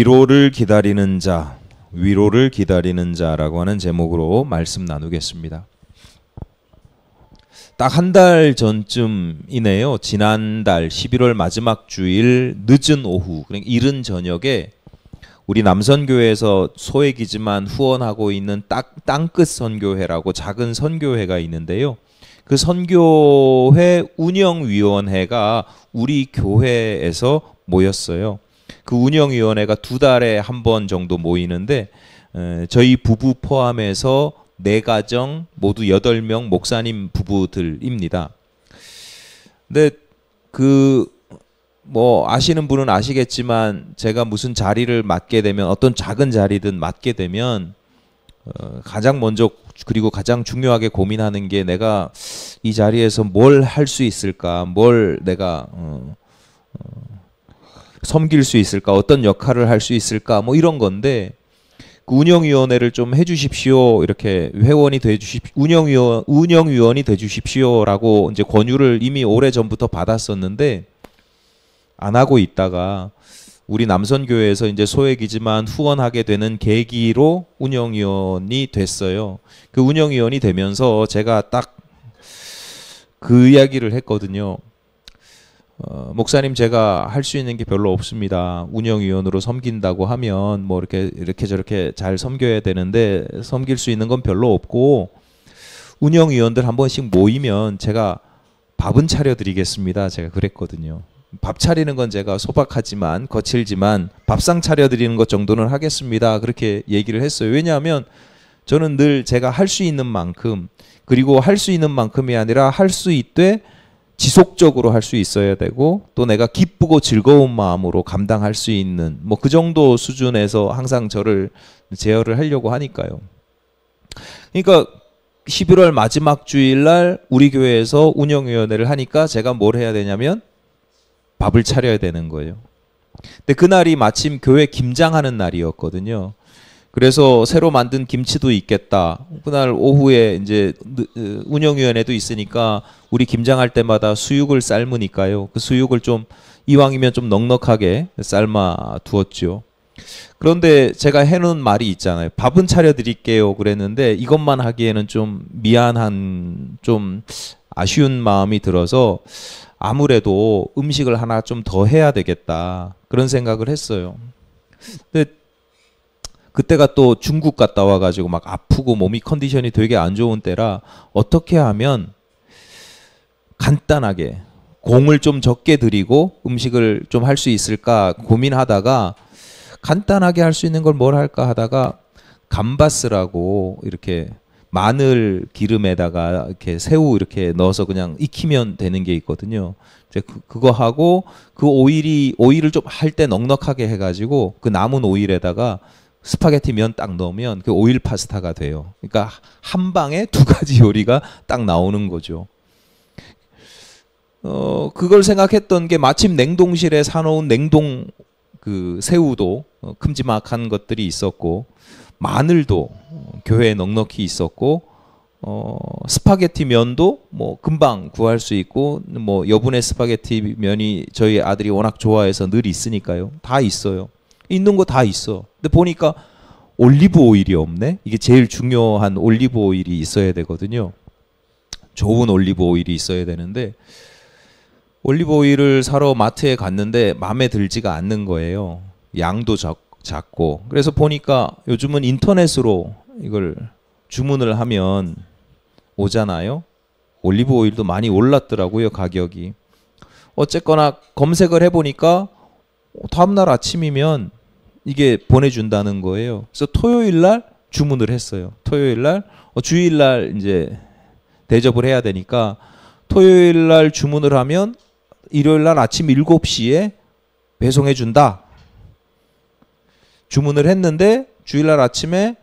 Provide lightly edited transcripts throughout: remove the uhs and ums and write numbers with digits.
위로를 기다리는 자, 위로를 기다리는 자라고 하는 제목으로 말씀 나누겠습니다. 딱 한 달 전쯤이네요. 지난달 11월 마지막 주일 늦은 오후, 그러니까 이른 저녁에 우리 남선교회에서 소액이지만 후원하고 있는 땅끝 선교회라고 작은 선교회가 있는데요. 그 선교회 운영위원회가 우리 교회에서 모였어요. 그 운영위원회가 2달에 한 번 정도 모이는데 저희 부부 포함해서 4가정 모두 8명 목사님 부부들입니다. 근데 아시는 분은 아시겠지만 제가 무슨 자리를 맡게 되면 어떤 작은 자리든 맡게 되면 가장 먼저 그리고 가장 중요하게 고민하는 게 내가 이 자리에서 뭘 할 수 있을까, 뭘 내가 섬길 수 있을까, 어떤 역할을 할 수 있을까, 뭐 이런 건데 그 운영위원회를 좀 해주십시오, 이렇게 회원이 돼주십시오, 운영위원이 돼주십시오라고 이제 권유를 이미 오래 전부터 받았었는데 안 하고 있다가 우리 남선교회에서 이제 소액이지만 후원하게 되는 계기로 운영위원이 됐어요. 그 운영위원이 되면서 제가 딱 그 이야기를 했거든요. 목사님, 제가 할 수 있는 게 별로 없습니다. 운영위원으로 섬긴다고 하면 뭐 이렇게 저렇게 잘 섬겨야 되는데 섬길 수 있는 건 별로 없고 운영위원들 한 번씩 모이면 제가 밥은 차려드리겠습니다. 제가 그랬거든요. 밥 차리는 건 제가 소박하지만 거칠지만 밥상 차려드리는 것 정도는 하겠습니다. 그렇게 얘기를 했어요. 왜냐하면 저는 늘 제가 할 수 있는 만큼, 그리고 할 수 있는 만큼이 아니라 할 수 있되 지속적으로 할 수 있어야 되고 또 내가 기쁘고 즐거운 마음으로 감당할 수 있는 뭐 그 정도 수준에서 항상 저를 제어를 하려고 하니까요. 그러니까 11월 마지막 주일날 우리 교회에서 운영위원회를 하니까 제가 뭘 해야 되냐면 밥을 차려야 되는 거예요. 근데 그날이 마침 교회 김장하는 날이었거든요. 그래서 새로 만든 김치도 있겠다. 그날 오후에 이제 운영위원회도 있으니까 우리 김장할 때마다 수육을 삶으니까요. 그 수육을 좀 이왕이면 좀 넉넉하게 삶아 두었죠. 그런데 제가 해놓은 말이 있잖아요. 밥은 차려드릴게요 그랬는데 이것만 하기에는 좀 미안한, 좀 아쉬운 마음이 들어서 아무래도 음식을 하나 좀 더 해야 되겠다, 그런 생각을 했어요. 근데 그때가 또 중국 갔다 와가지고 막 아프고 몸이 컨디션이 되게 안 좋은 때라 어떻게 하면 간단하게 공을 좀 적게 들이고 음식을 좀 할 수 있을까 고민하다가 간단하게 할 수 있는 걸 뭘 할까 하다가 감바스라고 이렇게 마늘 기름에다가 이렇게 새우 이렇게 넣어서 그냥 익히면 되는 게 있거든요. 이제 그거 하고 그 오일을 좀 할 때 넉넉하게 해가지고 그 남은 오일에다가 스파게티 면 딱 넣으면 그 오일 파스타가 돼요. 그러니까 한 방에 2가지 요리가 딱 나오는 거죠. 그걸 생각했던 게 마침 냉동실에 사놓은 냉동 그 새우도 큼지막한 것들이 있었고 마늘도 교회에 넉넉히 있었고 스파게티 면도 뭐 금방 구할 수 있고 뭐 여분의 스파게티 면이 저희 아들이 워낙 좋아해서 늘 있으니까요. 다 있어요. 있는 거 다 있어. 근데 보니까 올리브 오일이 없네. 이게 제일 중요한 올리브 오일이 있어야 되거든요. 좋은 올리브 오일이 있어야 되는데 올리브 오일을 사러 마트에 갔는데 마음에 들지가 않는 거예요. 양도 작고. 그래서 보니까 요즘은 인터넷으로 이걸 주문을 하면 오잖아요. 올리브 오일도 많이 올랐더라고요, 가격이. 어쨌거나 검색을 해보니까 다음날 아침이면 이게 보내준다는 거예요. 그래서 토요일날 주문을 했어요. 토요일날 주일날 이제 대접을 해야 되니까 토요일날 주문을 하면 일요일날 아침 7시에 배송해준다. 주문을 했는데 주일날 아침에,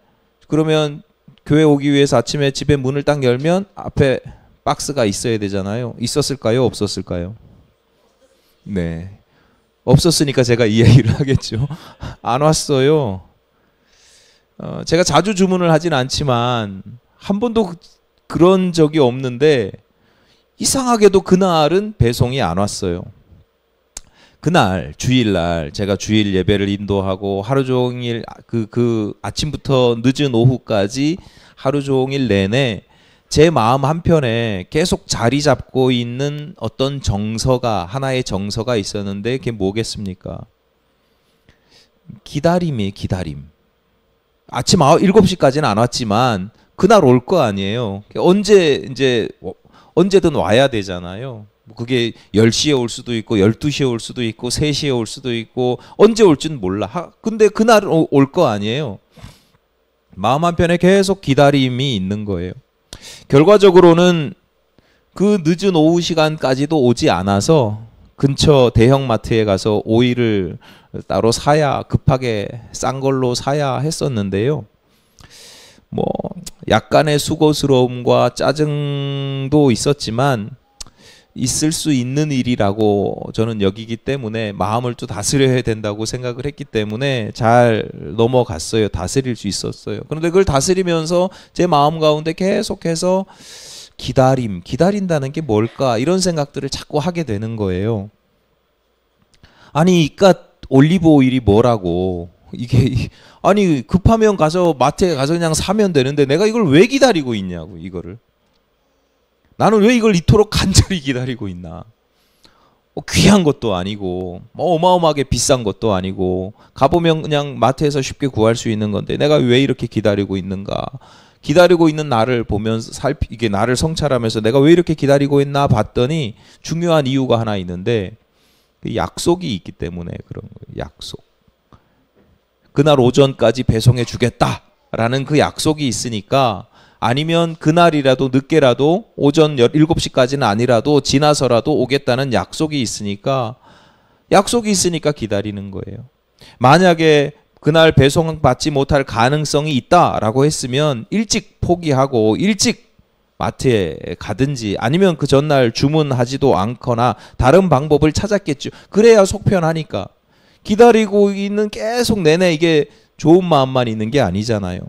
그러면 교회 오기 위해서 아침에 집에 문을 딱 열면 앞에 박스가 있어야 되잖아요. 있었을까요? 없었을까요? 네. 없었으니까 제가 이야기를 하겠죠. 안 왔어요. 제가 자주 주문을 하진 않지만 한 번도 그런 적이 없는데 이상하게도 그날은 배송이 안 왔어요. 그날 주일날 제가 주일 예배를 인도하고 하루 종일 그 아침부터 늦은 오후까지 하루 종일 내내 제 마음 한편에 계속 자리 잡고 있는 어떤 하나의 정서가 있었는데 그게 뭐겠습니까? 기다림이에요, 기다림. 아침 7시까지는 안 왔지만 그날 올 거 아니에요. 언제든 와야 되잖아요. 그게 10시에 올 수도 있고 12시에 올 수도 있고 3시에 올 수도 있고 언제 올지는 몰라. 근데 그날 올 거 아니에요. 마음 한편에 계속 기다림이 있는 거예요. 결과적으로는 그 늦은 오후 시간까지도 오지 않아서 근처 대형마트에 가서 오이를 따로 급하게 싼 걸로 사야 했었는데요. 뭐 약간의 수고스러움과 짜증도 있었지만 있을 수 있는 일이라고 저는 여기기 때문에 마음을 또 다스려야 된다고 생각을 했기 때문에 잘 넘어갔어요. 다스릴 수 있었어요. 그런데 그걸 다스리면서 제 마음 가운데 계속해서 기다린다는 게 뭘까 이런 생각들을 자꾸 하게 되는 거예요. 아니 이깟 올리브 오일이 뭐라고, 이게 아니 급하면 가서 마트에 가서 그냥 사면 되는데 내가 이걸 왜 기다리고 있냐고. 이거를 나는 왜 이걸 이토록 간절히 기다리고 있나. 귀한 것도 아니고 어마어마하게 비싼 것도 아니고 가보면 그냥 마트에서 쉽게 구할 수 있는 건데 내가 왜 이렇게 기다리고 있는가. 기다리고 있는 나를 보면서 이게 나를 성찰하면서 내가 왜 이렇게 기다리고 있나 봤더니 중요한 이유가 하나 있는데 약속이 있기 때문에 그런 거예요. 약속. 그날 오전까지 배송해 주겠다라는 그 약속이 있으니까, 아니면 그날이라도 늦게라도 오전 7시까지는 아니라도 지나서라도 오겠다는 약속이 있으니까 기다리는 거예요. 만약에 그날 배송받지 못할 가능성이 있다라고 했으면 일찍 포기하고 일찍 마트에 가든지 아니면 그 전날 주문하지도 않거나 다른 방법을 찾았겠죠. 그래야 속 편하니까. 기다리고 있는 계속 내내 이게 좋은 마음만 있는 게 아니잖아요.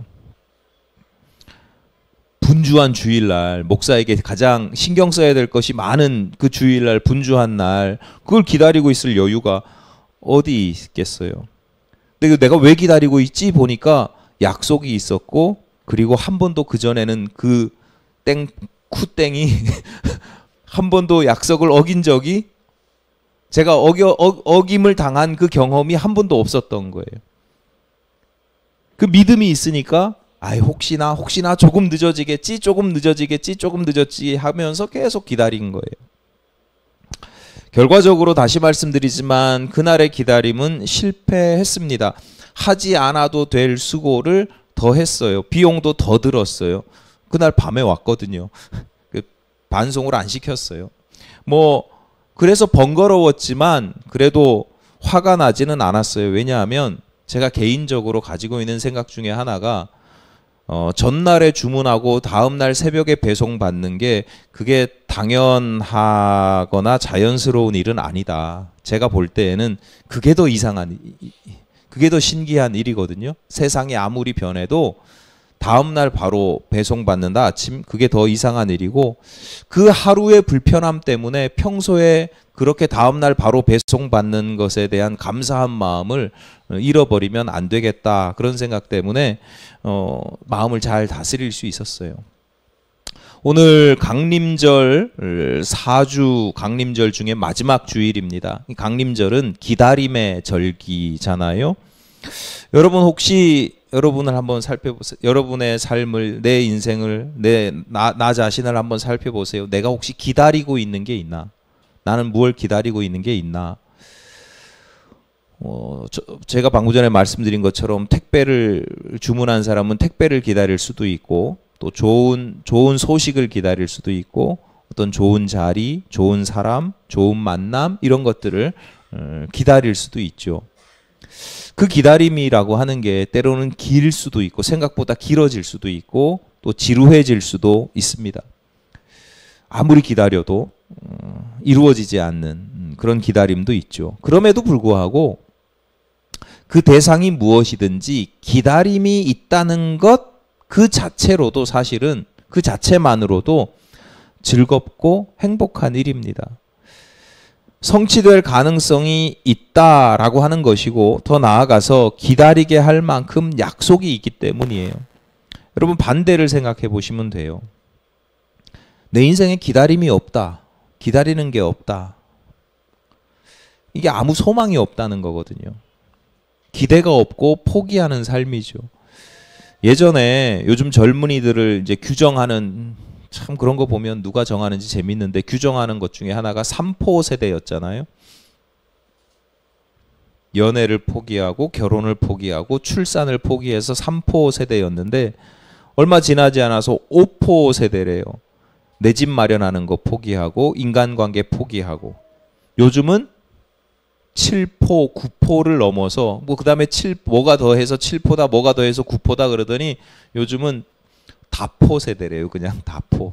분주한 주일날, 목사에게 가장 신경 써야 될 것이 많은 그 주일날, 분주한 날, 그걸 기다리고 있을 여유가 어디 있겠어요. 근데 내가 왜 기다리고 있지 보니까 약속이 있었고, 그리고 한 번도 그전에는 그 쿠땡이 한 번도 약속을 어긴 적이, 제가 어김을 당한 그 경험이 한 번도 없었던 거예요. 그 믿음이 있으니까 혹시나 조금 늦어지겠지 하면서 계속 기다린 거예요. 결과적으로 다시 말씀드리지만 그날의 기다림은 실패했습니다. 하지 않아도 될 수고를 더 했어요. 비용도 더 들었어요. 그날 밤에 왔거든요. 반송을 안 시켰어요. 그래서 번거로웠지만 그래도 화가 나지는 않았어요. 왜냐하면 제가 개인적으로 가지고 있는 생각 중에 하나가 전날에 주문하고 다음날 새벽에 배송받는 게 그게 당연하거나 자연스러운 일은 아니다. 제가 볼 때에는 그게 더 신기한 일이거든요. 세상이 아무리 변해도 다음날 바로 배송받는다 아침, 그게 더 이상한 일이고, 그 하루의 불편함 때문에 평소에 그렇게 다음날 바로 배송받는 것에 대한 감사한 마음을 잃어버리면 안 되겠다, 그런 생각 때문에 마음을 잘 다스릴 수 있었어요. 오늘 강림절, 4주 강림절 중에 마지막 주일입니다. 강림절은 기다림의 절기잖아요. 여러분 혹시 여러분을 한번 살펴보세요. 여러분의 삶을, 내 인생을, 나 자신을 한번 살펴보세요. 내가 혹시 기다리고 있는 게 있나? 나는 무엇을 기다리고 있는 게 있나? 제가 방금 전에 말씀드린 것처럼 택배를 주문한 사람은 택배를 기다릴 수도 있고, 또 좋은 소식을 기다릴 수도 있고, 어떤 좋은 자리, 좋은 사람, 좋은 만남, 이런 것들을 기다릴 수도 있죠. 그 기다림이라고 하는 게 때로는 길 수도 있고, 생각보다 길어질 수도 있고, 또 지루해질 수도 있습니다. 아무리 기다려도 이루어지지 않는 그런 기다림도 있죠. 그럼에도 불구하고 그 대상이 무엇이든지 기다림이 있다는 것 그 자체로도, 사실은 그 자체만으로도 즐겁고 행복한 일입니다. 성취될 가능성이 있다라고 하는 것이고, 더 나아가서 기다리게 할 만큼 약속이 있기 때문이에요. 여러분, 반대를 생각해 보시면 돼요. 내 인생에 기다림이 없다. 기다리는 게 없다. 이게 아무 소망이 없다는 거거든요. 기대가 없고 포기하는 삶이죠. 예전에 요즘 젊은이들을 이제 규정하는, 참 그런 거 보면 누가 정하는지 재밌는데, 규정하는 것 중에 하나가 3포 세대였잖아요. 연애를 포기하고 결혼을 포기하고 출산을 포기해서 3포 세대였는데, 얼마 지나지 않아서 5포 세대래요. 내 집 마련하는 거 포기하고 인간관계 포기하고, 요즘은 7포, 9포를 넘어서 뭐 그다음에 뭐가 더해서 7포다, 뭐가 더해서 9포다 그러더니 요즘은 다포 세대래요. 그냥 다포.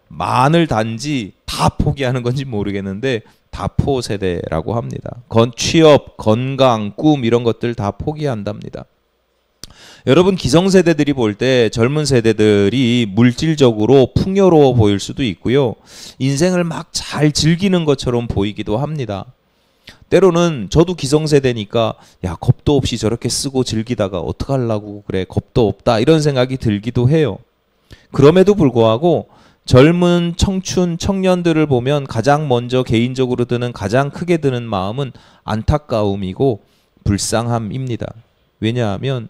만을 단지 다 포기하는 건지 모르겠는데 다포 세대라고 합니다. 취업, 건강, 꿈 이런 것들 다 포기한답니다. 여러분, 기성세대들이 볼 때 젊은 세대들이 물질적으로 풍요로워 보일 수도 있고요. 인생을 막 잘 즐기는 것처럼 보이기도 합니다. 때로는 저도 기성세대니까 야, 겁도 없이 저렇게 쓰고 즐기다가 어떡하려고 그래, 겁도 없다, 이런 생각이 들기도 해요. 그럼에도 불구하고 젊은 청춘 청년들을 보면 가장 먼저 개인적으로 드는, 가장 크게 드는 마음은 안타까움이고 불쌍함입니다. 왜냐하면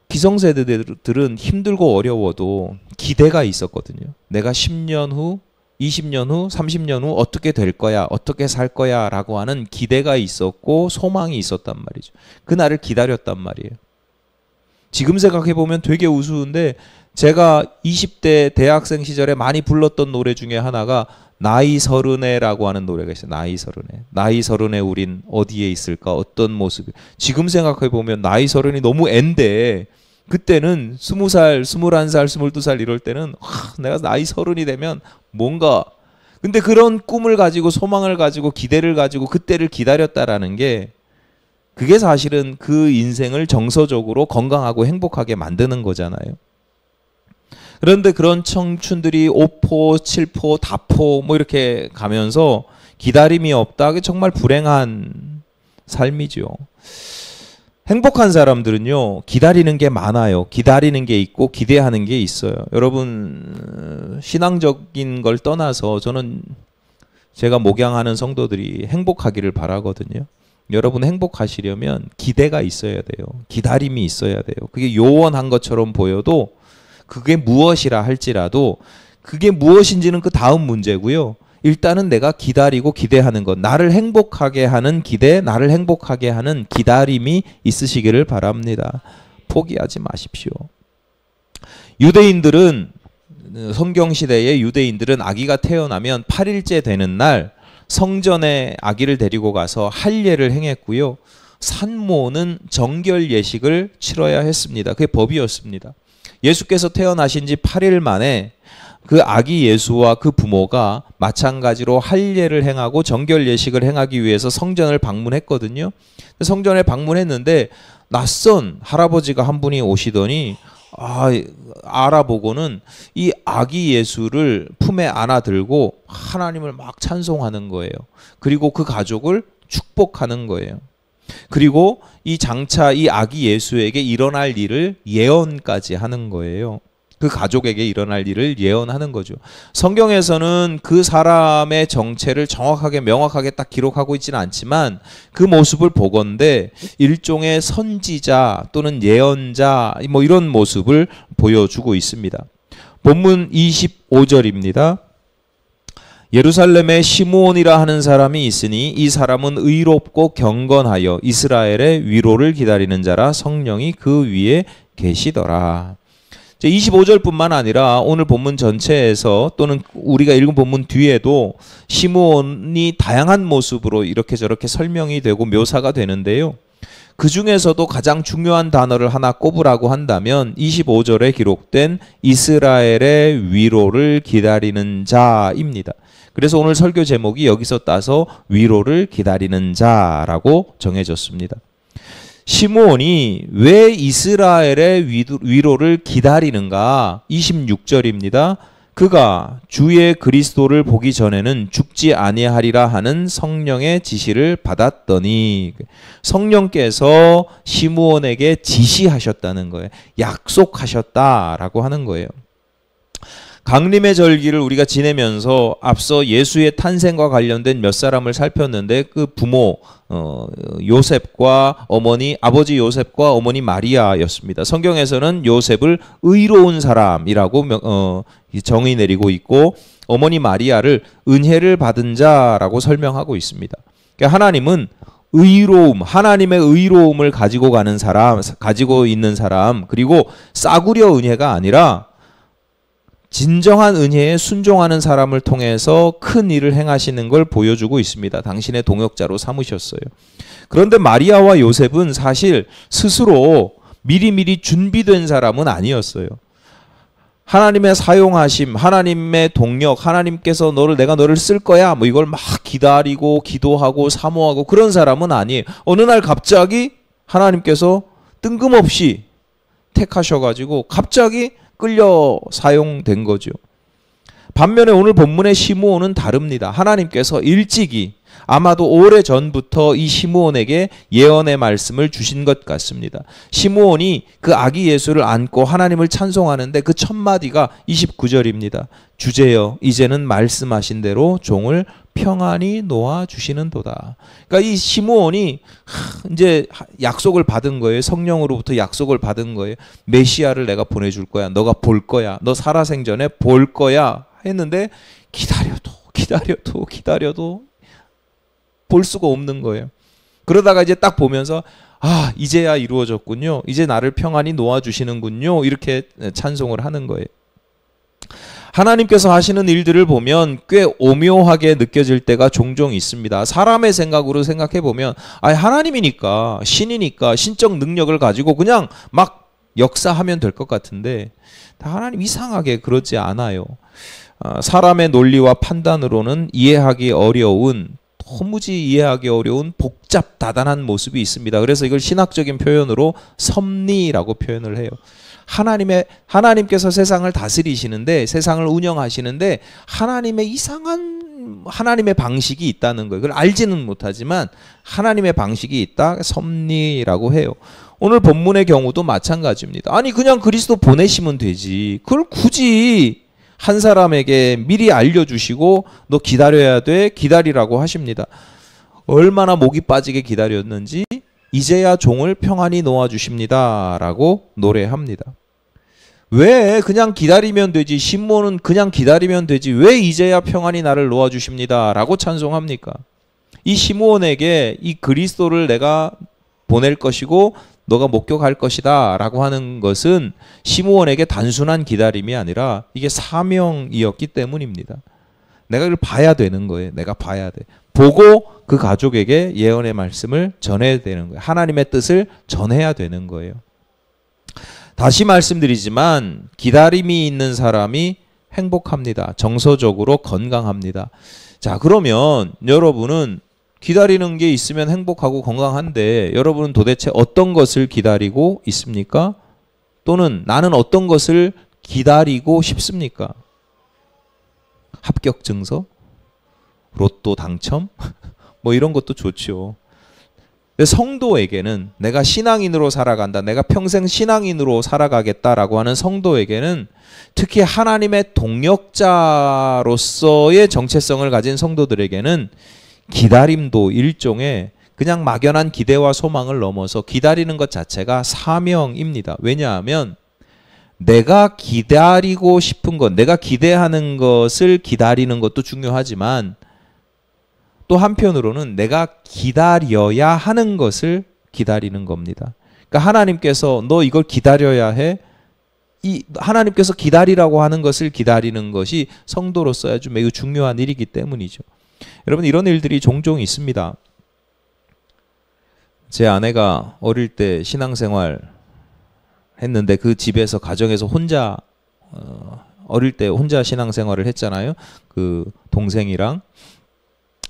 기성세대들은 힘들고 어려워도 기대가 있었거든요. 내가 10년 후, 20년 후, 30년 후 어떻게 될 거야, 어떻게 살 거야 라고 하는 기대가 있었고 소망이 있었단 말이죠. 그날을 기다렸단 말이에요. 지금 생각해보면 되게 우스운데, 제가 20대 대학생 시절에 많이 불렀던 노래 중에 하나가 나이 서른에라고 하는 노래가 있어요. 나이 서른에. 나이 서른에 우린 어디에 있을까, 어떤 모습이. 지금 생각해보면 나이 서른이 너무 앤데, 그때는 20살, 21살, 22살 이럴 때는 내가 나이 서른이 되면 뭔가, 근데 그런 꿈을 가지고 소망을 가지고 기대를 가지고 그때를 기다렸다라는 게, 그게 사실은 그 인생을 정서적으로 건강하고 행복하게 만드는 거잖아요. 그런데 그런 청춘들이 5포, 7포, 다포 뭐 이렇게 가면서 기다림이 없다. 그게 정말 불행한 삶이죠. 행복한 사람들은요, 기다리는 게 많아요. 기다리는 게 있고 기대하는 게 있어요. 여러분, 신앙적인 걸 떠나서 저는 제가 목양하는 성도들이 행복하기를 바라거든요. 여러분, 행복하시려면 기대가 있어야 돼요. 기다림이 있어야 돼요. 그게 요원한 것처럼 보여도 그게 무엇이라 할지라도 그게 무엇인지는 그 다음 문제고요. 일단은 내가 기다리고 기대하는 것, 나를 행복하게 하는 기대, 나를 행복하게 하는 기다림이 있으시기를 바랍니다. 포기하지 마십시오. 유대인들은, 성경시대의 유대인들은 아기가 태어나면 8일째 되는 날 성전에 아기를 데리고 가서 할례를 행했고요. 산모는 정결 예식을 치러야 했습니다. 그게 법이었습니다. 예수께서 태어나신 지 8일 만에 그 아기 예수와 그 부모가 마찬가지로 할례를 행하고 정결 예식을 행하기 위해서 성전을 방문했거든요. 성전에 방문했는데 낯선 할아버지가 한 분이 오시더니 알아보고는 이 아기 예수를 품에 안아들고 하나님을 막 찬송하는 거예요. 그리고 그 가족을 축복하는 거예요. 그리고 이 장차 이 아기 예수에게 일어날 일을 예언까지 하는 거예요. 그 가족에게 일어날 일을 예언하는 거죠. 성경에서는 그 사람의 정체를 정확하게 명확하게 딱 기록하고 있지는 않지만 그 모습을 보건대 일종의 선지자 또는 예언자 뭐 이런 모습을 보여주고 있습니다. 본문 25절입니다. 예루살렘에 시므온이라 하는 사람이 있으니 이 사람은 의롭고 경건하여 이스라엘의 위로를 기다리는 자라, 성령이 그 위에 계시더라. 25절뿐만 아니라 오늘 본문 전체에서 또는 우리가 읽은 본문 뒤에도 시므온이 다양한 모습으로 이렇게 저렇게 설명이 되고 묘사가 되는데요. 그 중에서도 가장 중요한 단어를 하나 꼽으라고 한다면 25절에 기록된 이스라엘의 위로를 기다리는 자입니다. 그래서 오늘 설교 제목이 여기서 따서 위로를 기다리는 자라고 정해졌습니다. 시므온이 왜 이스라엘의 위로를 기다리는가? 26절입니다. 그가 주의 그리스도를 보기 전에는 죽지 아니하리라 하는 성령의 지시를 받았더니, 성령께서 시므온에게 지시하셨다는 거예요. 약속하셨다라고 하는 거예요. 강림의 절기를 우리가 지내면서 앞서 예수의 탄생과 관련된 몇 사람을 살폈는데, 그 부모 요셉과 어머니, 아버지 요셉과 어머니 마리아였습니다. 성경에서는 요셉을 의로운 사람이라고 정의 내리고 있고, 어머니 마리아를 은혜를 받은 자라고 설명하고 있습니다. 그러니까 하나님은 의로움, 하나님의 의로움을 가지고 가는 사람, 가지고 있는 사람, 그리고 싸구려 은혜가 아니라 진정한 은혜에 순종하는 사람을 통해서 큰 일을 행하시는 걸 보여주고 있습니다. 당신의 동역자로 삼으셨어요. 그런데 마리아와 요셉은 사실 스스로 미리미리 준비된 사람은 아니었어요. 하나님의 사용하심, 하나님의 동력, 하나님께서 내가 너를 쓸 거야, 뭐 이걸 막 기다리고 기도하고 사모하고 그런 사람은 아니에요. 어느 날 갑자기 하나님께서 뜬금없이 택하셔가지고 갑자기 끌려 사용된 거죠. 반면에 오늘 본문의 시므온은 다릅니다. 하나님께서 일찍이, 아마도 오래전부터 이 시므온에게 예언의 말씀을 주신 것 같습니다. 시므온이 그 아기 예수를 안고 하나님을 찬송하는데 그 첫 마디가 29절입니다. 주제여 이제는 말씀하신 대로 종을 평안히 놓아 주시는도다. 그러니까 이 시므온이 이제 약속을 받은 거예요. 성령으로부터 약속을 받은 거예요. 메시아를 내가 보내줄 거야. 너가 볼 거야. 너 살아생전에 볼 거야. 했는데 기다려도 볼 수가 없는 거예요. 그러다가 이제 딱 보면서 이제야 이루어졌군요. 이제 나를 평안히 놓아주시는군요. 이렇게 찬송을 하는 거예요. 하나님께서 하시는 일들을 보면 꽤 오묘하게 느껴질 때가 종종 있습니다. 사람의 생각으로 생각해 보면 하나님이니까, 신이니까 신적 능력을 가지고 그냥 막 역사하면 될 것 같은데 하나님 이상하게 그렇지 않아요. 사람의 논리와 판단으로는 이해하기 어려운, 도무지 이해하기 어려운 복잡다단한 모습이 있습니다. 그래서 이걸 신학적인 표현으로 섭리라고 표현을 해요. 하나님께서 세상을 다스리시는데, 세상을 운영하시는데 하나님의 이상한 하나님의 방식이 있다는 거예요. 그걸 알지는 못하지만 하나님의 방식이 있다, 섭리라고 해요. 오늘 본문의 경우도 마찬가지입니다. 그냥 그리스도 보내시면 되지. 그걸 굳이 한 사람에게 미리 알려주시고 너 기다려야 돼, 기다리라고 하십니다. 얼마나 목이 빠지게 기다렸는지 이제야 종을 평안히 놓아주십니다 라고 노래합니다. 왜 그냥 기다리면 되지, 시므온은 그냥 기다리면 되지, 왜 이제야 평안히 나를 놓아주십니다 라고 찬송합니까? 이 시므온에게 이 그리스도를 내가 보낼 것이고 너가 목격할 것이다 라고 하는 것은 시므온에게 단순한 기다림이 아니라 이게 사명이었기 때문입니다. 내가 이걸 봐야 되는 거예요. 내가 봐야 돼. 보고 그 가족에게 예언의 말씀을 전해야 되는 거예요. 하나님의 뜻을 전해야 되는 거예요. 다시 말씀드리지만 기다림이 있는 사람이 행복합니다. 정서적으로 건강합니다. 자, 그러면 여러분은 기다리는 게 있으면 행복하고 건강한데 여러분은 도대체 어떤 것을 기다리고 있습니까? 또는 나는 어떤 것을 기다리고 싶습니까? 합격 증서? 로또 당첨? 뭐 이런 것도 좋죠. 성도에게는, 내가 신앙인으로 살아간다, 내가 평생 신앙인으로 살아가겠다라고 하는 성도에게는, 특히 하나님의 동역자로서의 정체성을 가진 성도들에게는 기다림도 일종의 그냥 막연한 기대와 소망을 넘어서 기다리는 것 자체가 사명입니다. 왜냐하면 내가 기다리고 싶은 것, 내가 기대하는 것을 기다리는 것도 중요하지만 또 한편으로는 내가 기다려야 하는 것을 기다리는 겁니다. 그러니까 하나님께서 너 이걸 기다려야 해. 이 하나님께서 기다리라고 하는 것을 기다리는 것이 성도로서 아주 매우 중요한 일이기 때문이죠. 여러분, 이런 일들이 종종 있습니다. 제 아내가 어릴 때 신앙생활 했는데 그 집에서, 가정에서 혼자 어릴 때 혼자 신앙생활을 했잖아요. 그 동생이랑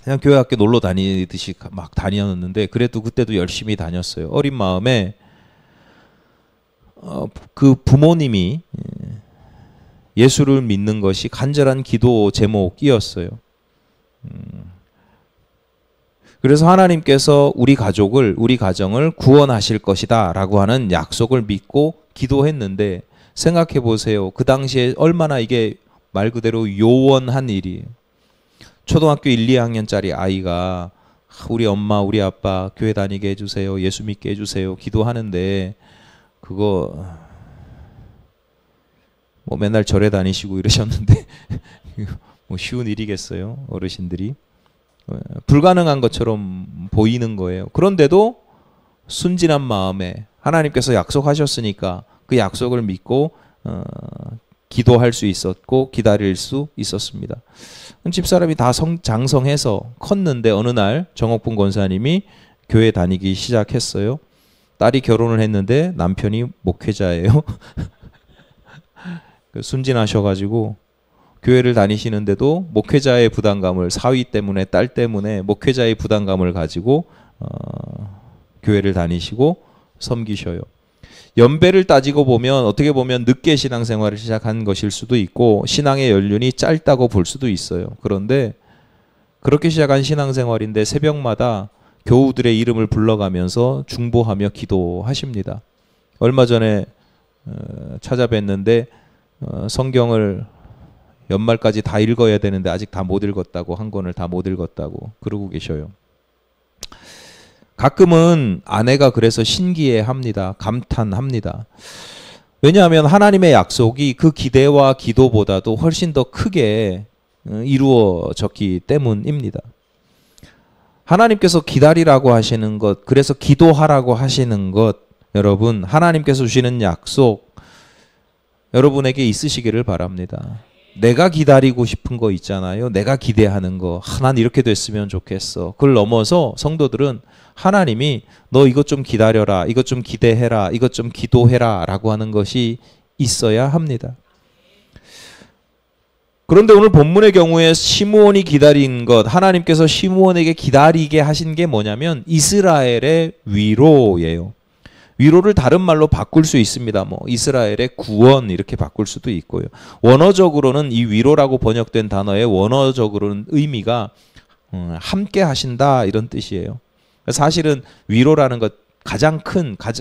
그냥 교회 학교 놀러 다니듯이 막 다녔는데 그래도 그때도 열심히 다녔어요. 어린 마음에 그 부모님이 예수를 믿는 것이 간절한 기도 제목이었어요. 그래서 하나님께서 우리 가족을, 우리 가정을 구원하실 것이다 라고 하는 약속을 믿고 기도했는데, 생각해 보세요. 그 당시에 얼마나 이게 말 그대로 요원한 일이에요. 초등학교 1, 2학년짜리 아이가 우리 엄마, 우리 아빠 교회 다니게 해주세요, 예수 믿게 해주세요 기도하는데, 그거 뭐 맨날 절에 다니시고 이러셨는데 뭐 쉬운 일이겠어요? 어르신들이 불가능한 것처럼 보이는 거예요. 그런데도 순진한 마음에 하나님께서 약속하셨으니까 그 약속을 믿고 기도할 수 있었고 기다릴 수 있었습니다. 집사람이 다 장성해서 컸는데 어느 날 정옥분 권사님이 교회 다니기 시작했어요. 딸이 결혼을 했는데 남편이 목회자예요. 순진하셔가지고 교회를 다니시는데도 목회자의 부담감을, 사위 때문에, 딸 때문에 목회자의 부담감을 가지고 교회를 다니시고 섬기셔요. 연배를 따지고 보면 어떻게 보면 늦게 신앙생활을 시작한 것일 수도 있고 신앙의 연륜이 짧다고 볼 수도 있어요. 그런데 그렇게 시작한 신앙생활인데 새벽마다 교우들의 이름을 불러가면서 중보하며 기도하십니다. 얼마 전에 찾아뵀는데 성경을 연말까지 다 읽어야 되는데 아직 다 못 읽었다고, 한 권을 다 못 읽었다고 그러고 계셔요. 가끔은 아내가 그래서 신기해합니다. 감탄합니다. 왜냐하면 하나님의 약속이 그 기대와 기도보다도 훨씬 더 크게 이루어졌기 때문입니다. 하나님께서 기다리라고 하시는 것, 그래서 기도하라고 하시는 것, 여러분 하나님께서 주시는 약속 여러분에게 있으시기를 바랍니다. 내가 기다리고 싶은 거 있잖아요. 내가 기대하는 거. 난 이렇게 됐으면 좋겠어. 그걸 넘어서 성도들은 하나님이 너 이것 좀 기다려라, 이것 좀 기대해라, 이것 좀 기도해라 라고 하는 것이 있어야 합니다. 그런데 오늘 본문의 경우에 시므온이 기다린 것, 하나님께서 시므온에게 기다리게 하신 게 뭐냐면 이스라엘의 위로예요. 위로를 다른 말로 바꿀 수 있습니다. 뭐 이스라엘의 구원 이렇게 바꿀 수도 있고요. 원어적으로는 이 위로라고 번역된 단어의 원어적으로는 의미가 함께 하신다 이런 뜻이에요. 사실은 위로라는 것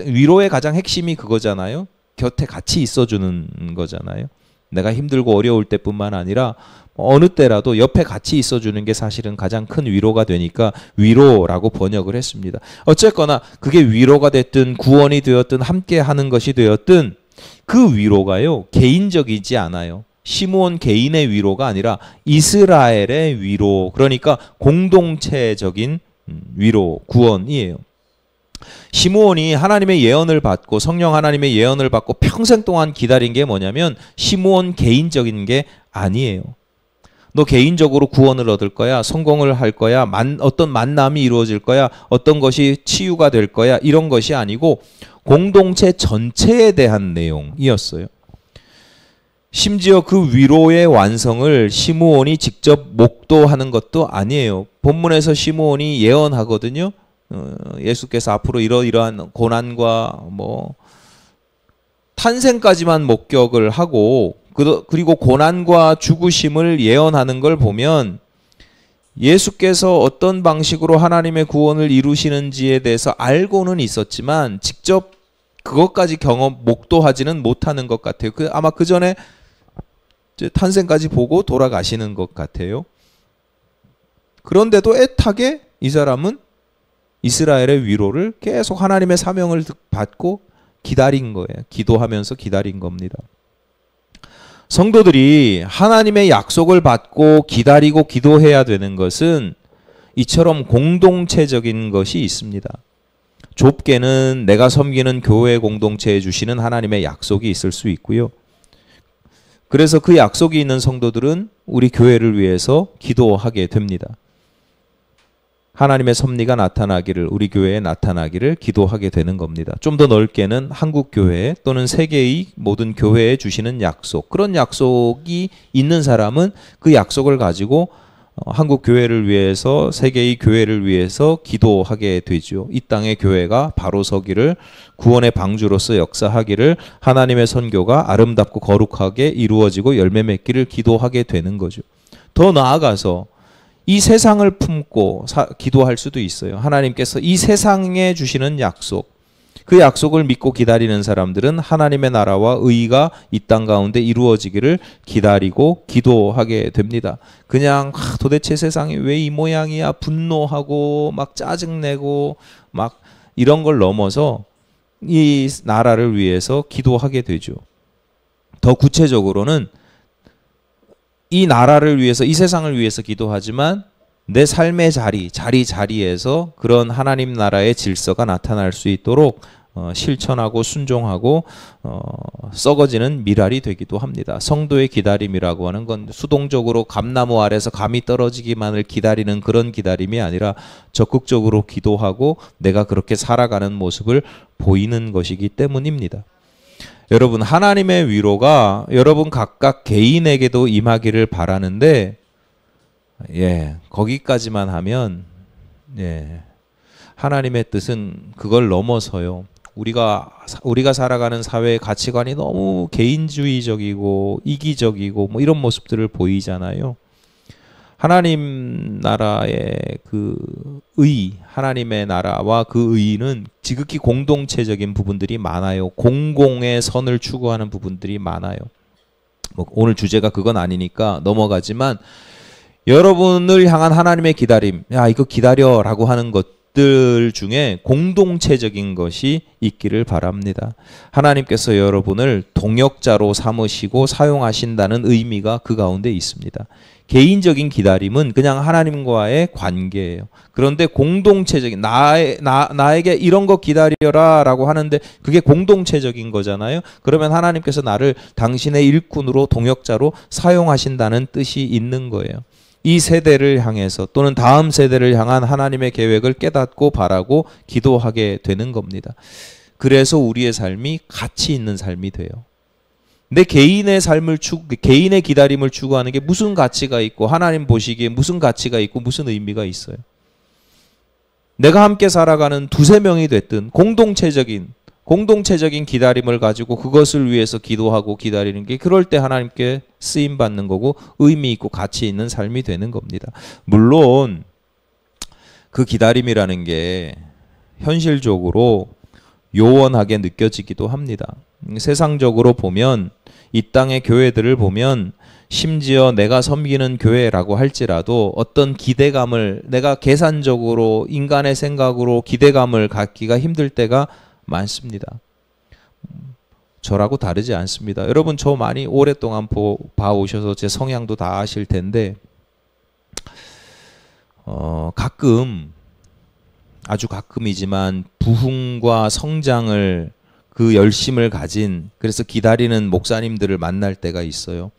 위로의 가장 핵심이 그거잖아요. 곁에 같이 있어주는 거잖아요. 내가 힘들고 어려울 때뿐만 아니라 어느 때라도 옆에 같이 있어주는 게 사실은 가장 큰 위로가 되니까 위로라고 번역을 했습니다. 어쨌거나 그게 위로가 됐든 구원이 되었든 함께 하는 것이 되었든 그 위로가요 개인적이지 않아요. 시므온 개인의 위로가 아니라 이스라엘의 위로, 그러니까 공동체적인 위로, 구원이에요. 시므온이 하나님의 예언을 받고 성령 하나님의 예언을 받고 평생 동안 기다린 게 뭐냐면 시므온 개인적인 게 아니에요. 너 개인적으로 구원을 얻을 거야, 성공을 할 거야, 어떤 만남이 이루어질 거야, 어떤 것이 치유가 될 거야, 이런 것이 아니고 공동체 전체에 대한 내용이었어요. 심지어 그 위로의 완성을 시므온이 직접 목도하는 것도 아니에요. 본문에서 시므온이 예언하거든요. 예수께서 앞으로 이러이러한 고난과 탄생까지만 목격을 하고 그리고 고난과 죽으심을 예언하는 걸 보면 예수께서 어떤 방식으로 하나님의 구원을 이루시는지에 대해서 알고는 있었지만 직접 그것까지 목도하지는 못하는 것 같아요. 아마 그 전에 탄생까지 보고 돌아가시는 것 같아요. 그런데도 애타게 이 사람은 이스라엘의 위로를 계속 하나님의 사명을 받고 기다린 거예요. 기도하면서 기다린 겁니다. 성도들이 하나님의 약속을 받고 기다리고 기도해야 되는 것은 이처럼 공동체적인 것이 있습니다. 좁게는 내가 섬기는 교회 공동체에 주시는 하나님의 약속이 있을 수 있고요. 그래서 그 약속이 있는 성도들은 우리 교회를 위해서 기도하게 됩니다. 하나님의 섭리가 나타나기를, 우리 교회에 나타나기를 기도하게 되는 겁니다. 좀 더 넓게는 한국 교회 또는 세계의 모든 교회에 주시는 약속, 그런 약속이 있는 사람은 그 약속을 가지고 한국 교회를 위해서, 세계의 교회를 위해서 기도하게 되죠. 이 땅의 교회가 바로 서기를, 구원의 방주로서 역사하기를, 하나님의 선교가 아름답고 거룩하게 이루어지고 열매 맺기를 기도하게 되는 거죠. 더 나아가서 이 세상을 품고 기도할 수도 있어요. 하나님께서 이 세상에 주시는 약속, 그 약속을 믿고 기다리는 사람들은 하나님의 나라와 의가 이 땅 가운데 이루어지기를 기다리고 기도하게 됩니다. 그냥 도대체 세상이 왜 이 모양이야 분노하고 막 짜증내고 막 이런 걸 넘어서 이 나라를 위해서 기도하게 되죠. 더 구체적으로는 이 나라를 위해서, 이 세상을 위해서 기도하지만 내 삶의 자리에서 그런 하나님 나라의 질서가 나타날 수 있도록 실천하고 순종하고 썩어지는 미랄이 되기도 합니다. 성도의 기다림이라고 하는 건 수동적으로 감나무 아래서 감이 떨어지기만을 기다리는 그런 기다림이 아니라 적극적으로 기도하고 내가 그렇게 살아가는 모습을 보이는 것이기 때문입니다. 여러분, 하나님의 위로가 여러분 각각 개인에게도 임하기를 바라는데, 거기까지만 하면, 하나님의 뜻은 그걸 넘어서요. 우리가 살아가는 사회의 가치관이 너무 개인주의적이고 이기적이고 뭐 이런 모습들을 보이잖아요. 하나님 나라의 그 하나님의 나라와 그 의는 지극히 공동체적인 부분들이 많아요. 공공의 선을 추구하는 부분들이 많아요. 뭐 오늘 주제가 그건 아니니까 넘어가지만, 여러분을 향한 하나님의 기다림, 야 이거 기다려라고 하는 것들 중에 공동체적인 것이 있기를 바랍니다. 하나님께서 여러분을 동역자로 삼으시고 사용하신다는 의미가 그 가운데 있습니다. 개인적인 기다림은 그냥 하나님과의 관계예요. 그런데 공동체적인, 나에게 이런 거 기다려라 라고 하는데 그게 공동체적인 거잖아요. 그러면 하나님께서 나를 당신의 일꾼으로 동역자로 사용하신다는 뜻이 있는 거예요. 이 세대를 향해서 또는 다음 세대를 향한 하나님의 계획을 깨닫고 바라고 기도하게 되는 겁니다. 그래서 우리의 삶이 가치 있는 삶이 돼요. 내 개인의 삶을 개인의 기다림을 추구하는 게 무슨 가치가 있고, 하나님 보시기에 무슨 가치가 있고 무슨 의미가 있어요? 내가 함께 살아가는 두세 명이 됐든 공동체적인 기다림을 가지고 그것을 위해서 기도하고 기다리는 게, 그럴 때 하나님께 쓰임 받는 거고 의미 있고 가치 있는 삶이 되는 겁니다. 물론 그 기다림이라는 게 현실적으로 요원하게 느껴지기도 합니다. 세상적으로 보면, 이 땅의 교회들을 보면, 심지어 내가 섬기는 교회라고 할지라도 어떤 기대감을, 내가 계산적으로 인간의 생각으로 기대감을 갖기가 힘들 때가 많습니다. 저라고 다르지 않습니다. 여러분, 저 많이 오랫동안 봐오셔서 제 성향도 다 아실 텐데, 가끔, 아주 가끔이지만 부흥과 성장을, 그 열심을 가진, 그래서 기다리는 목사님들을 만날 때가 있어요.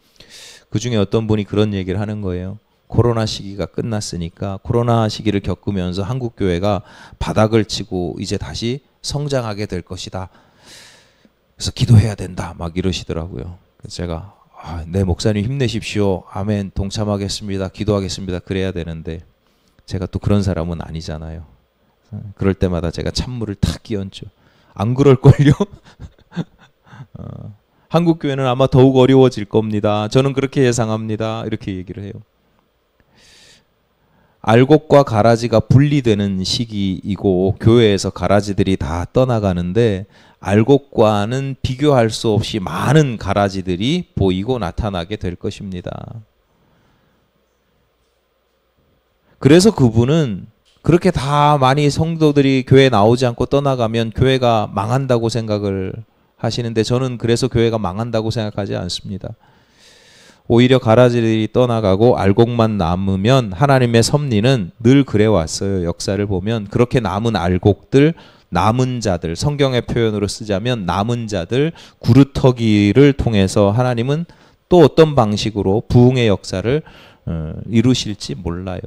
그 중에 어떤 분이 그런 얘기를 하는 거예요. 코로나 시기가 끝났으니까 코로나 시기를 겪으면서 한국 교회가 바닥을 치고 이제 다시 성장하게 될 것이다. 그래서 기도해야 된다. 막 이러시더라고요. 그래서 제가 네, 목사님 힘내십시오. 아멘. 동참하겠습니다. 기도하겠습니다. 그래야 되는데 제가 또 그런 사람은 아니잖아요. 그럴 때마다 제가 찬물을 탁 끼얹죠. 안 그럴걸요? 한국 교회는 아마 더욱 어려워질 겁니다. 저는 그렇게 예상합니다. 이렇게 얘기를 해요. 알곡과 가라지가 분리되는 시기이고 교회에서 가라지들이 다 떠나가는데 알곡과는 비교할 수 없이 많은 가라지들이 보이고 나타나게 될 것입니다. 그래서 그분은 그렇게 다 많이 성도들이 교회에 나오지 않고 떠나가면 교회가 망한다고 생각을 하시는데, 저는 그래서 교회가 망한다고 생각하지 않습니다. 오히려 가라지들이 떠나가고 알곡만 남으면 하나님의 섭리는 늘 그래왔어요. 역사를 보면 그렇게 남은 알곡들, 남은 자들, 성경의 표현으로 쓰자면 남은 자들 구루터기를 통해서 하나님은 또 어떤 방식으로 부흥의 역사를 이루실지 몰라요.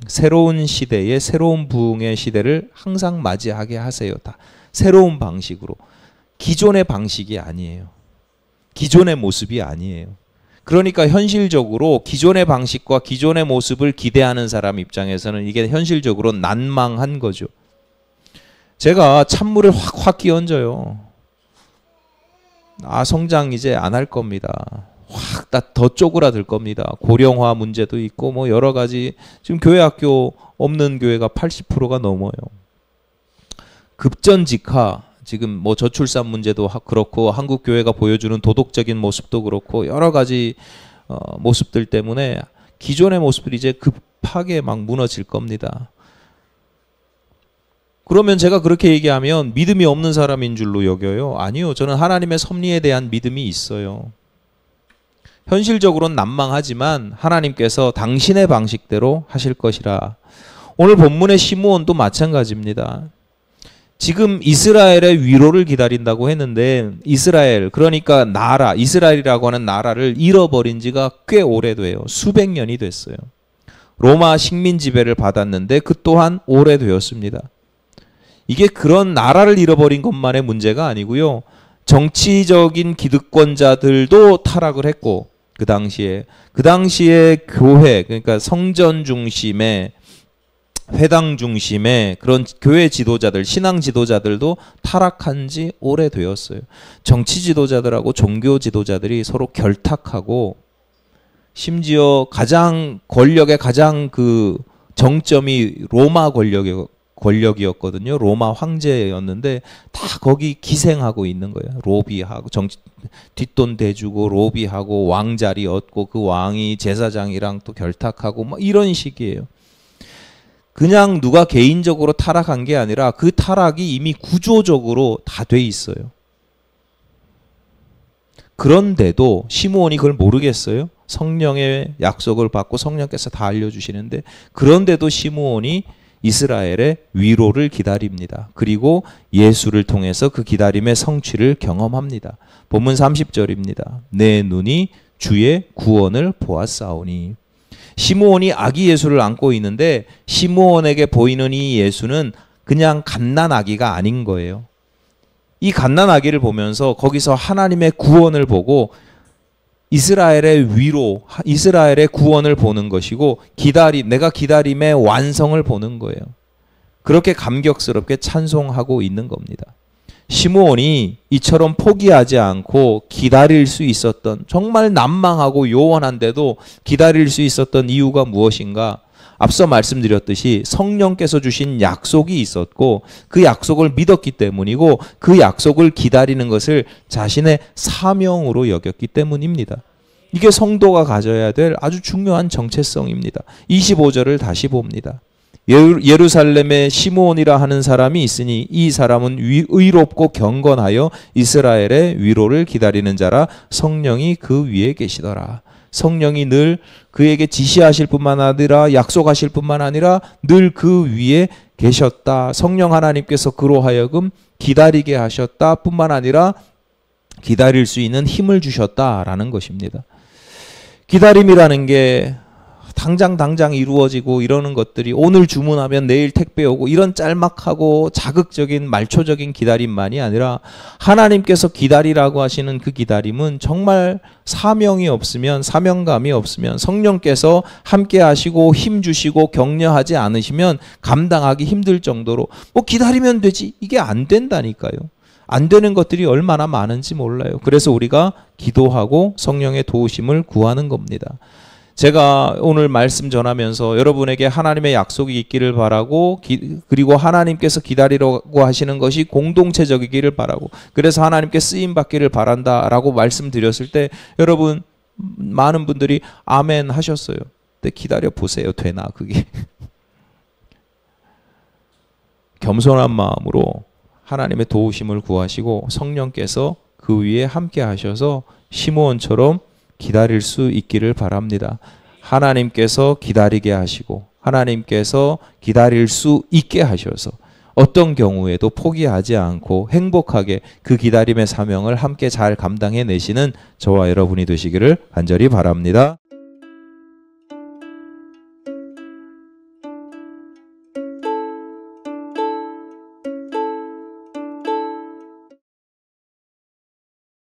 새로운 시대에 새로운 부흥의 시대를 항상 맞이하게 하세요. 다 새로운 방식으로. 기존의 방식이 아니에요. 기존의 모습이 아니에요. 그러니까 현실적으로 기존의 방식과 기존의 모습을 기대하는 사람 입장에서는 이게 현실적으로 난망한 거죠. 제가 찬물을 확 끼얹어요. 성장 이제 안 할 겁니다. 확 더 쪼그라들 겁니다. 고령화 문제도 있고 뭐 여러 가지, 지금 교회 학교 없는 교회가 80%가 넘어요. 급전직하, 지금 뭐 저출산 문제도 그렇고 한국 교회가 보여주는 도덕적인 모습도 그렇고 여러 가지 모습들 때문에 기존의 모습들이 이제 급하게 막 무너질 겁니다. 그러면 제가 그렇게 얘기하면 믿음이 없는 사람인 줄로 여겨요? 아니요. 저는 하나님의 섭리에 대한 믿음이 있어요. 현실적으로는 난망하지만 하나님께서 당신의 방식대로 하실 것이라. 오늘 본문의 시므온도 마찬가지입니다. 지금 이스라엘의 위로를 기다린다고 했는데 이스라엘, 그러니까 나라, 이스라엘이라고 하는 나라를 잃어버린 지가 꽤 오래돼요. 수백 년이 됐어요. 로마 식민 지배를 받았는데 그 또한 오래되었습니다. 이게 그런 나라를 잃어버린 것만의 문제가 아니고요. 정치적인 기득권자들도 타락을 했고 그 당시에 교회, 그러니까 성전 중심의 회당 중심의 그런 교회 지도자들, 신앙 지도자들도 타락한 지 오래되었어요. 정치 지도자들하고 종교 지도자들이 서로 결탁하고 심지어 권력의 가장 그 정점이 로마 권력이었거든요. 로마 황제였는데 다 거기 기생하고 있는 거예요. 로비하고 뒷돈 대주고 로비하고 왕자리 얻고 그 왕이 제사장이랑 또 결탁하고 막 이런 식이에요. 그냥 누가 개인적으로 타락한 게 아니라 그 타락이 이미 구조적으로 다 돼 있어요. 그런데도 시므온이 그걸 모르겠어요. 성령의 약속을 받고 성령께서 다 알려주시는데 그런데도 시므온이 이스라엘의 위로를 기다립니다. 그리고 예수를 통해서 그 기다림의 성취를 경험합니다. 본문 30절입니다. 내 눈이 주의 구원을 보았사오니. 시므온이 아기 예수를 안고 있는데 시므온에게 보이는 이 예수는 그냥 갓난아기가 아닌 거예요. 이 갓난아기를 보면서 거기서 하나님의 구원을 보고 이스라엘의 위로, 이스라엘의 구원을 보는 것이고 내가 기다림의 완성을 보는 거예요. 그렇게 감격스럽게 찬송하고 있는 겁니다. 시므온이 이처럼 포기하지 않고 기다릴 수 있었던, 정말 난망하고 요원한데도 기다릴 수 있었던 이유가 무엇인가? 앞서 말씀드렸듯이 성령께서 주신 약속이 있었고 그 약속을 믿었기 때문이고 그 약속을 기다리는 것을 자신의 사명으로 여겼기 때문입니다. 이게 성도가 가져야 될 아주 중요한 정체성입니다. 25절을 다시 봅니다. 예루살렘에 시므온이라 하는 사람이 있으니 이 사람은 의롭고 경건하여 이스라엘의 위로를 기다리는 자라. 성령이 그 위에 계시더라. 성령이 늘 그에게 지시하실 뿐만 아니라 약속하실 뿐만 아니라 늘 그 위에 계셨다. 성령 하나님께서 그로 하여금 기다리게 하셨다 뿐만 아니라 기다릴 수 있는 힘을 주셨다라는 것입니다. 기다림이라는 게 당장 이루어지고 이러는 것들이 오늘 주문하면 내일 택배 오고 이런 짤막하고 자극적인 말초적인 기다림만이 아니라 하나님께서 기다리라고 하시는 그 기다림은 정말 사명이 없으면, 사명감이 없으면, 성령께서 함께 하시고 힘 주시고 격려하지 않으시면 감당하기 힘들 정도로 뭐 기다리면 되지, 이게 안 된다니까요. 안 되는 것들이 얼마나 많은지 몰라요. 그래서 우리가 기도하고 성령의 도우심을 구하는 겁니다. 제가 오늘 말씀 전하면서 여러분에게 하나님의 약속이 있기를 바라고 그리고 하나님께서 기다리라고 하시는 것이 공동체적이기를 바라고 그래서 하나님께 쓰임 받기를 바란다라고 말씀드렸을 때 여러분 많은 분들이 아멘 하셨어요. 근데 기다려 보세요. 되나 그게? 겸손한 마음으로 하나님의 도우심을 구하시고 성령께서 그 위에 함께 하셔서 시므온처럼 기다릴 수 있기를 바랍니다. 하나님께서 기다리게 하시고 하나님께서 기다릴 수 있게 하셔서 어떤 경우에도 포기하지 않고 행복하게 그 기다림의 사명을 함께 잘 감당해내시는 저와 여러분이 되시기를 간절히 바랍니다.